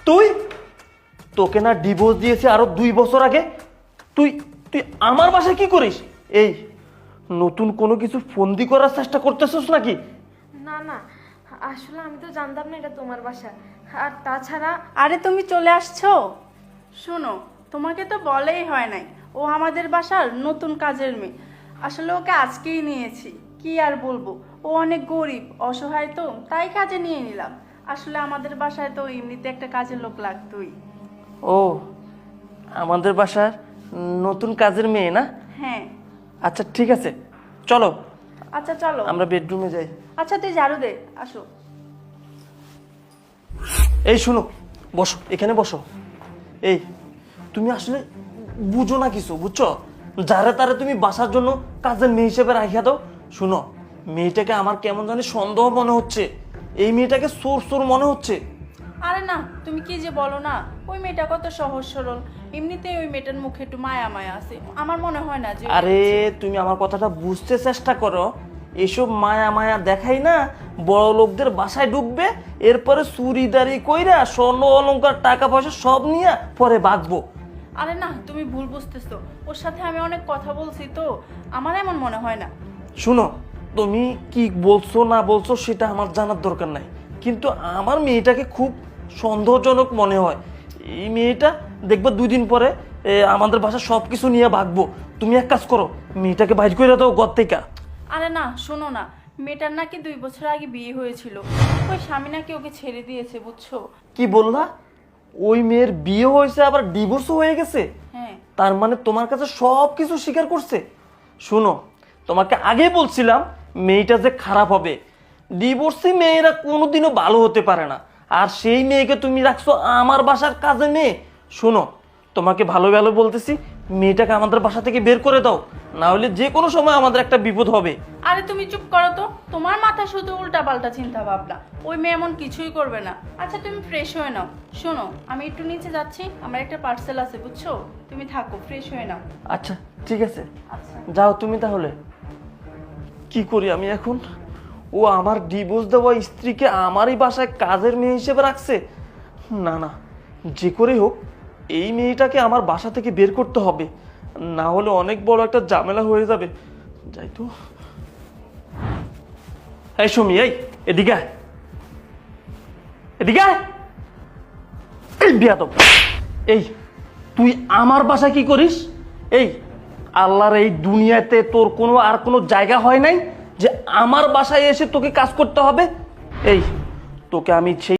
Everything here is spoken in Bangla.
তুই তোকে না ডিভোর্স দিয়েছে আরো 2 বছর আগে, তুই তুই আমার বাসায় কি করিস? এই নতুন কোনো কিছু ফন্দি করার চেষ্টা করতেছিস নাকি? না না, আসলে আমি তো জানতাম না এটা তোমার বাসা। আর তাছাড়া আরে তুমি চলে আসছো? শোনো, তোমাকে তো বলেই হয় নাই ও আমাদের বাসার নতুন কাজের মেয়ে। আসলে ওকে আজকেই নিয়েছি, কি আর বলবো, ও অনেক গরিব অসহায় তো তাই কাজে নিয়ে নিলাম। আসলে আমাদের বাসায় তো এমনিতে একটা কাজের লোক লাগতোই। ও, আমাদের বাসার নতুন কাজের মেয়ে না? হ্যাঁ। আচ্ছা ঠিক আছে, চলো আচ্ছা চলো আমরা বেডরুমে যাই। আচ্ছা তুই ঝাড়ু দে, আসো। এই শুনো, বসো, এখানে বসো। এই তুমি আসলে বুঝো না কিছু, বুঝছো? যারে তারে তুমি বাসার জন্য কাজের মেয়ে হিসেবে রাখিয়া দাও। শুনো, মেয়েটাকে আমার কেমন জানি সন্দেহ মনে হচ্ছে, এই মেয়েটাকে চোর চোর মনে হচ্ছে। আরে না, তুমি কি যে বলো না, ওই মেয়েটা কত সহজ সরল, এমনিতেই ওই মেয়েটার মুখে একটু মায়া মায়া আছে, আমার মনে হয় না যে। আরে তুমি আমার কথাটা বুঝতে চেষ্টা করো। এসব মায়া মায়া দেখাই না, বড় লোকদের বাসায় ঢুকবে, এরপরে চুরিদারি কইরা স্বর্ণ অলংকার টাকা পয়সা সব নিয়ে পরে বাঁচবো। আরে না, তুমি ভুল বুঝতেছো, ওর সাথে আমি অনেক কথা বলছি তো, আমার এমন মনে হয় না। শুনো, তুমি কি বলছো না বলছো সেটা আমার জানার দরকার নাই, কিন্তু আমার মেয়েটাকে খুব সন্দেহজনক মনে হয়। এই মেয়েটা দেখবে 2 দিন পরে আমাদের বাসা সব কিছু নিয়ে ভাগবো। তুমি এক কাজ করো, মেয়েটাকে বাইর করে দাও ঘর থেকে। আরে না, শোনো না, মেয়েটার নাকি 2 বছর আগে বিয়ে হয়েছিল, ওই স্বামী নাকি ওকে ছেড়ে দিয়েছে, বুঝছো? কি বললা? ওই মেয়ের বিয়ে হয়েছে আবার ডিভোর্সও হয়ে গেছে? হ্যাঁ। তার মানে তোমার কাছে সব কিছু স্বীকার করছে? শুনো, তোমাকে আগে বলছিলাম মেয়েটা যে খারাপ হবে। ডিভোর্সি মেয়েরা কোনোদিনও ভালো হতে পারে না, আর সেই মেয়েকে তুমি রাখছো আমার বাসার কাজে মেয়ে। শোনো, তোমাকে ভালো ভালো বলতেছি, মেয়েটাকে আমাদের বাসা থেকে বের করে দাও, না হলে যে কোনো সময় আমাদের একটা বিপদ হবে। আরে তুমি চুপ করো তো, তোমার মাথা শুধু উল্টা পাল্টা চিন্তা ভাবনা, ওই মেয়ে এমন কিছুই করবে না। আচ্ছা তুমি ফ্রেশ হয়ে নাও। শোনো, আমি একটু নিচে যাচ্ছি, আমার একটা পার্সেল আছে, বুঝছো? তুমি থাকো, ফ্রেশ হয়ে নাও। আচ্ছা ঠিক আছে, আচ্ছা। যাও তুমি তাহলে। কি করি আমি এখন? ও আমার ডিভোর্স দেওয়া স্ত্রীকে আমারই বাসায় কাজের মেয়ে হিসেবে রাখছে। না না, যে করেই হোক এই মেয়েটাকে আমার বাসা থেকে বের করতে হবে, না হলে অনেক বড় একটা ঝামেলা হয়ে যাবে। যাই তো। এই সুমি, এই এদিকে আয়, এদিকে আয়। এই বিয়াদব, এই তুই আমার বাসায় কি করিস? এই আল্লাহর এই দুনিয়াতে তোর কোনো আর কোনো জায়গা হয় নাই যে আমার বাসায় এসে তোকে কাজ করতে হবে? এই তোকে আমি সেই